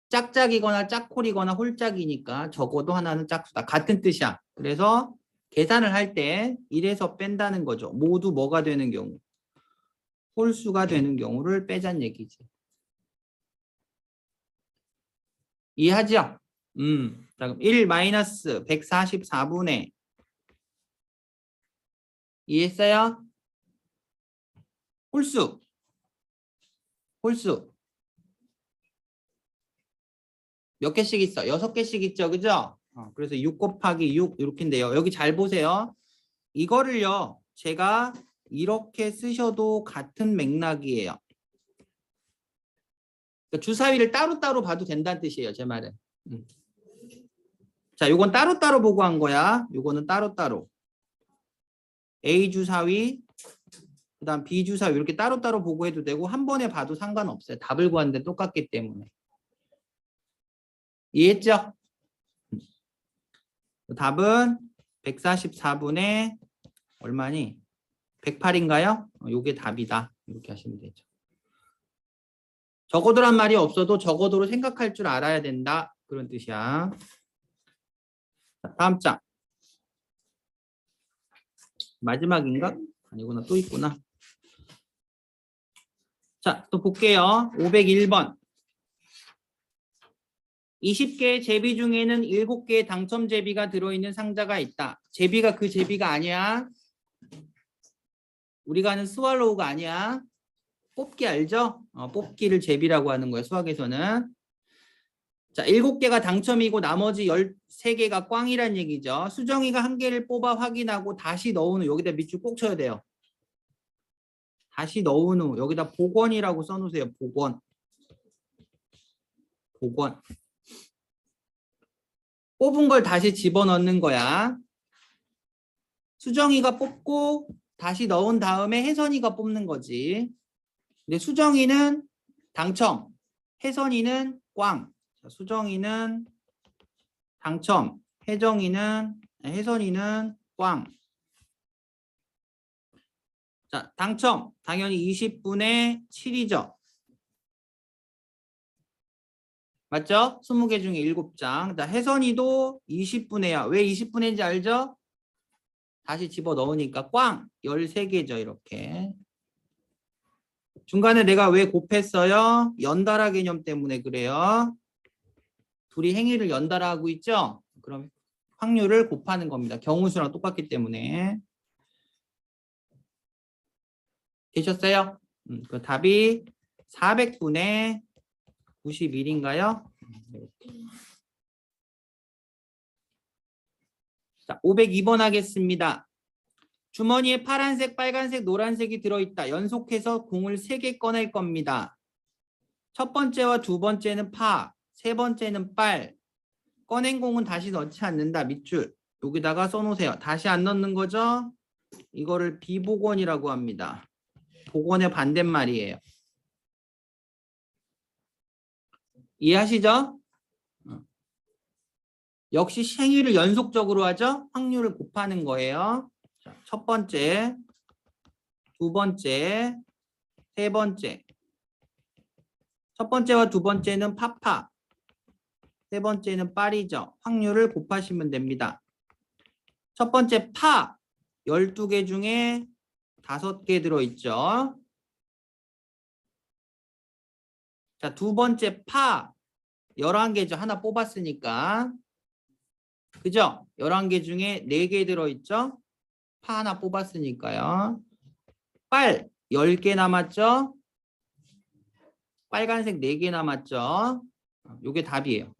[SPEAKER 2] 짝짝이거나 짝콜이거나 홀짝이니까 적어도 하나는 짝수다. 같은 뜻이야. 그래서 계산을 할 때 1에서 뺀다는 거죠. 모두 뭐가 되는 경우? 홀수가 되는 경우를 빼자는 얘기지. 이해하죠? 자, 그럼 1 마이너스 144분의 이해했어요? 홀수. 홀수. 몇 개씩 있어? 6개씩 있죠. 그죠? 그래서 6 곱하기 6 이렇게인데요. 여기 잘 보세요. 이거를요. 제가 이렇게 쓰셔도 같은 맥락이에요. 그러니까 주사위를 따로따로 봐도 된다는 뜻이에요. 제 말은. 자, 요건 따로따로 보고 한 거야. 요거는 따로따로. A 주사위, 그 다음 B 주사위 이렇게 따로따로 보고 해도 되고 한 번에 봐도 상관없어요. 답을 구하는데 똑같기 때문에. 이해했죠? 답은 144분의 얼마니? 108인가요? 요게 답이다. 이렇게 하시면 되죠. 적어도란 말이 없어도 적어도로 생각할 줄 알아야 된다. 그런 뜻이야. 자, 다음 장. 마지막인가? 아니구나. 또 있구나. 자, 또 볼게요. 501번. 20개의 제비 중에는 7개의 당첨 제비가 들어있는 상자가 있다. 제비가 그 제비가 아니야. 우리가 아는 스왈로우가 아니야. 뽑기 알죠? 뽑기를 제비라고 하는 거예요. 수학에서는. 자, 7개가 당첨이고 나머지 13개가 꽝이란 얘기죠. 수정이가 1개를 뽑아 확인하고 다시 넣은 후 여기다 밑줄 꼭 쳐야 돼요. 다시 넣은 후 여기다 복원이라고 써놓으세요. 복원. 복원. 뽑은 걸 다시 집어넣는 거야. 수정이가 뽑고 다시 넣은 다음에 혜선이가 뽑는 거지. 근데 수정이는 당첨, 혜선이는 꽝. 자, 수정이는 당첨, 혜선이는 꽝. 자, 당첨 당연히 20분의 7이죠. 맞죠? 20개 중에 7장. 자, 혜선이도 20분의야. 왜 20분인지 알죠? 다시 집어 넣으니까 꽝 13개죠. 이렇게. 중간에 내가 왜 곱했어요? 연달아 개념 때문에 그래요. 둘이 행위를 연달아 하고 있죠? 그럼 확률을 곱하는 겁니다. 경우수랑 똑같기 때문에. 되셨어요? 그 답이 400분의 91인가요? 자, 502번 하겠습니다. 주머니에 파란색, 빨간색, 노란색이 들어있다. 연속해서 공을 3개 꺼낼 겁니다. 첫 번째와 두 번째는 파, 세 번째는 빨. 꺼낸 공은 다시 넣지 않는다. 밑줄. 여기다가 써놓으세요. 다시 안 넣는 거죠? 이거를 비복원이라고 합니다. 복원의 반대말이에요. 이해하시죠? 역시 행위를 연속적으로 하죠? 확률을 곱하는 거예요. 자, 첫 번째, 두 번째, 세 번째. 첫 번째와 두 번째는 파파, 세 번째는 빨이죠. 확률을 곱하시면 됩니다. 첫 번째 파, 12개 중에 5개 들어있죠. 자, 두 번째 파, 11개죠. 하나 뽑았으니까. 그죠? 11개 중에 4개 들어있죠. 파 하나 뽑았으니까요. 빨 10개 남았죠. 빨간색 4개 남았죠. 요게 답이에요.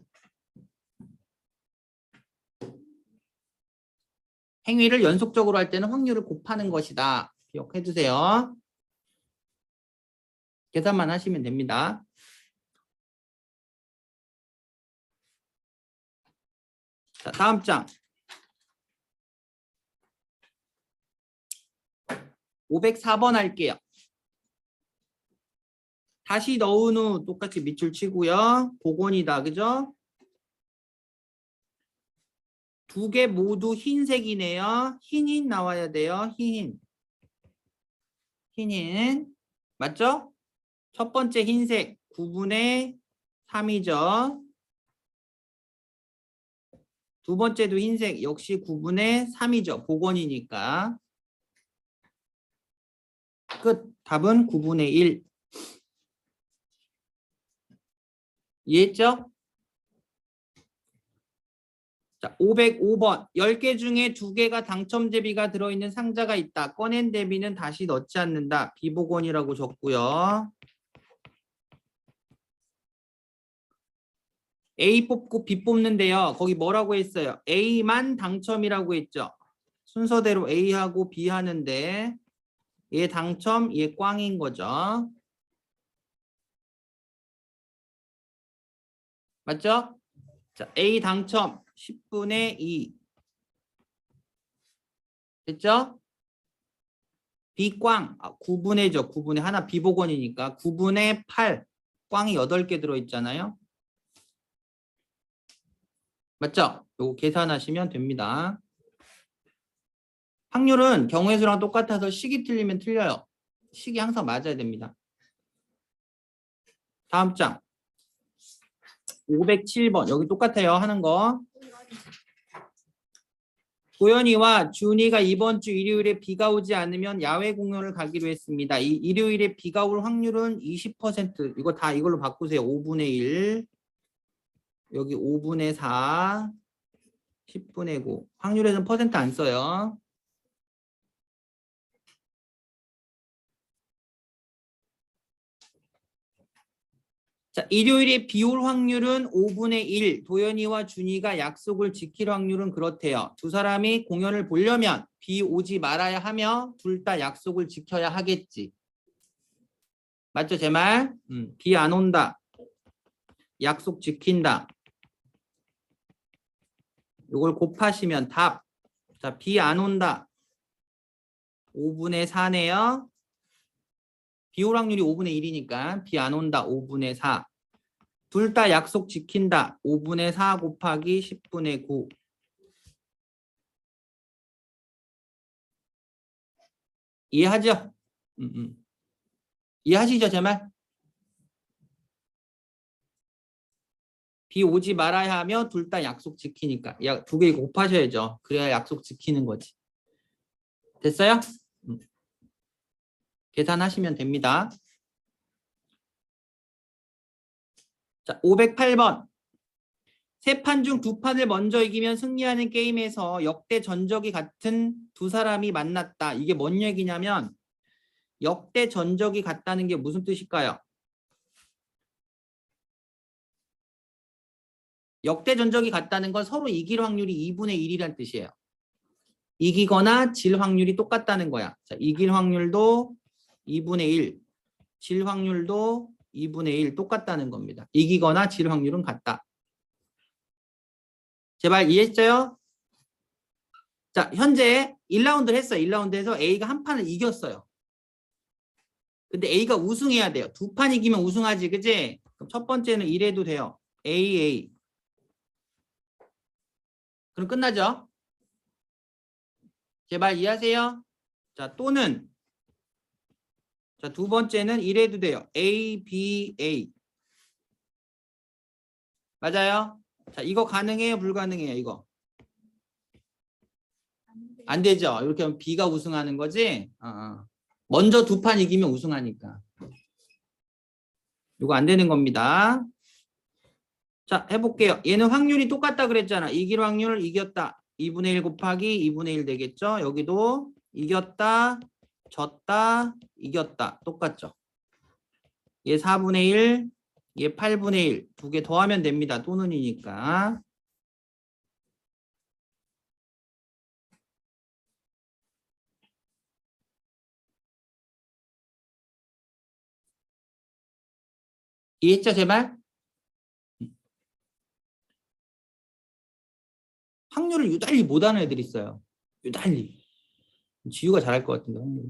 [SPEAKER 2] 행위를 연속적으로 할 때는 확률을 곱하는 것이다. 기억해 두세요. 계산만 하시면 됩니다. 자, 다음 장. 504번 할게요. 다시 넣은 후 똑같이 밑줄 치고요. 복원이다. 그죠? 2개 모두 흰색이네요. 흰 나와야 돼요. 흰. 맞죠? 첫 번째 흰색 9분의 3이죠. 두 번째도 흰색 역시 9분의 3이죠. 복원이니까. 끝. 답은 9분의 1. 이해했죠? 자, 505번. 10개 중에 2개가 당첨 대비가 들어있는 상자가 있다. 꺼낸 대비는 다시 넣지 않는다. 비복원이라고 적고요. A 뽑고 B 뽑는데요. 거기 뭐라고 했어요? A만 당첨이라고 했죠. 순서대로 A하고 B 하는데 얘 당첨, 얘 꽝인 거죠. 맞죠? 자, A 당첨 10분의 2. 됐죠? B 꽝 9분의죠. 9분의 하나 비복원이니까 9분의 8. 꽝이 8개 들어있잖아요. 맞죠? 요거 계산하시면 됩니다. 확률은 경우의 수랑 똑같아서 식이 틀리면 틀려요. 식이 항상 맞아야 됩니다. 다음 장 507번 여기 똑같아요. 하는 거. 도연이와 준이가 이번 주 일요일에 비가 오지 않으면 야외 공연을 가기로 했습니다. 이 일요일에 비가 올 확률은 20%. 이거 다 이걸로 바꾸세요. 5분의 1. 여기 5분의 4. 10분의 9. 확률에서는 퍼센트 안 써요. 자, 일요일에 비 올 확률은 5분의 1. 도연이와 준이가 약속을 지킬 확률은 그렇대요. 두 사람이 공연을 보려면 비 오지 말아야 하며 둘 다 약속을 지켜야 하겠지. 맞죠, 제 말? 비 안 온다. 약속 지킨다. 이걸 곱하시면 답. 자, 비 안 온다. 5분의 4네요. 비 올 확률이 5분의 1이니까 비 안 온다. 5분의 4. 둘 다 약속 지킨다. 5분의 4 곱하기 10분의 9. 이해하죠? 이해하시죠, 제 말? 비 오지 말아야 하며 둘 다 약속 지키니까. 두 개 곱하셔야죠. 그래야 약속 지키는 거지. 됐어요? 계산하시면 됩니다. 자, 508번. 세 판 중 2판을 먼저 이기면 승리하는 게임에서 역대 전적이 같은 두 사람이 만났다. 이게 뭔 얘기냐면 역대 전적이 같다는 게 무슨 뜻일까요? 역대 전적이 같다는 건 서로 이길 확률이 2분의 1이란 뜻이에요. 이기거나 질 확률이 똑같다는 거야. 자, 이길 확률도 2분의 1, 질 확률도 2분의 1 똑같다는 겁니다. 이기거나 질 확률은 같다. 제발 이해했어요? 자, 현재 1라운드를 했어요. 1라운드에서 A가 한 판을 이겼어요. 근데 A가 우승해야 돼요. 2판 이기면 우승하지, 그치? 그럼 첫 번째는 이래도 돼요. AA. 그럼 끝나죠? 제발 이해하세요? 자, 또는 자, 두 번째는 이래도 돼요. ABA. 맞아요? 자, 이거 가능해요? 불가능해요? 이거. 안 되죠? 이렇게 하면 B가 우승하는 거지? 먼저 2판 이기면 우승하니까. 이거 안 되는 겁니다. 자, 해볼게요. 얘는 확률이 똑같다 그랬잖아. 이길 확률 이겼다. 2분의 1 곱하기 2분의 1 되겠죠? 여기도 이겼다, 졌다, 이겼다. 똑같죠? 얘 4분의 1, 얘 8분의 1. 두 개 더하면 됩니다. 또는이니까. 이해했죠, 제발? 확률을 유달리 못하는 애들이 있어요. 유달리. 지우가 잘할 것 같은데, 확률.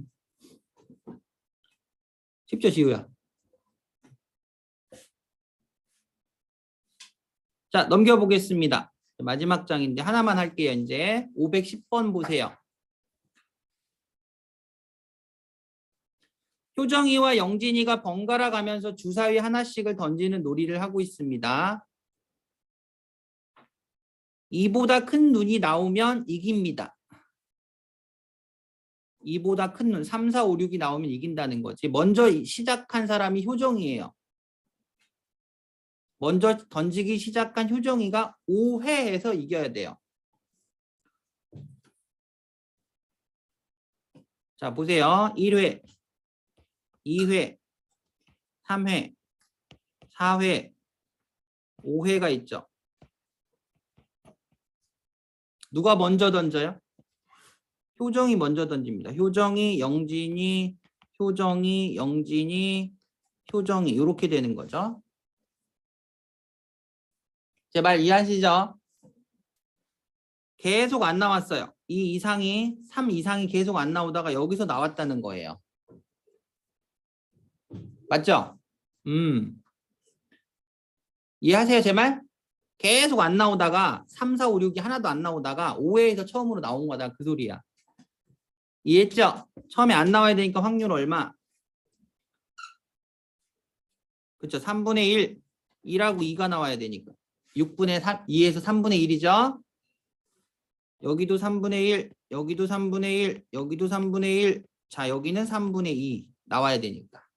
[SPEAKER 2] 쉽죠, 지우야? 자, 넘겨보겠습니다. 마지막 장인데 하나만 할게요. 이제 510번 보세요. 효정이와 영진이가 번갈아 가면서 주사위 하나씩을 던지는 놀이를 하고 있습니다. 이보다 큰 눈이 나오면 이깁니다. 이보다 큰 눈, 3, 4, 5, 6이 나오면 이긴다는 거지. 먼저 시작한 사람이 효정이에요. 먼저 던지기 시작한 효정이가 5회에서 이겨야 돼요. 자, 보세요. 1회, 2회, 3회, 4회, 5회가 있죠. 누가 먼저 던져요? 효정이 먼저 던집니다. 효정이, 영진이, 효정이, 영진이, 효정이 이렇게 되는 거죠. 제 말 이해하시죠? 계속 안 나왔어요. 2 이상이 3 이상이 계속 안 나오다가 여기서 나왔다는 거예요. 맞죠? 이해하세요, 제 말? 계속 안 나오다가 3, 4, 5, 6이 하나도 안 나오다가 5회에서 처음으로 나온 거다 그 소리야. 이해했죠? 처음에 안 나와야 되니까 확률 얼마? 그쵸? 3분의 1, 1하고 2가 나와야 되니까 6분의 3, 2에서 3분의 1이죠? 여기도 3분의 1, 여기도 3분의 1, 여기도 3분의 1. 자, 여기는 3분의 2 나와야 되니까.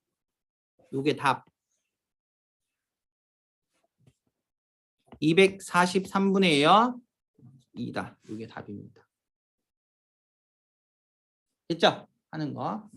[SPEAKER 2] 요게 답. 243분의 2다. 요게 답입니다. 됐죠? 하는 거.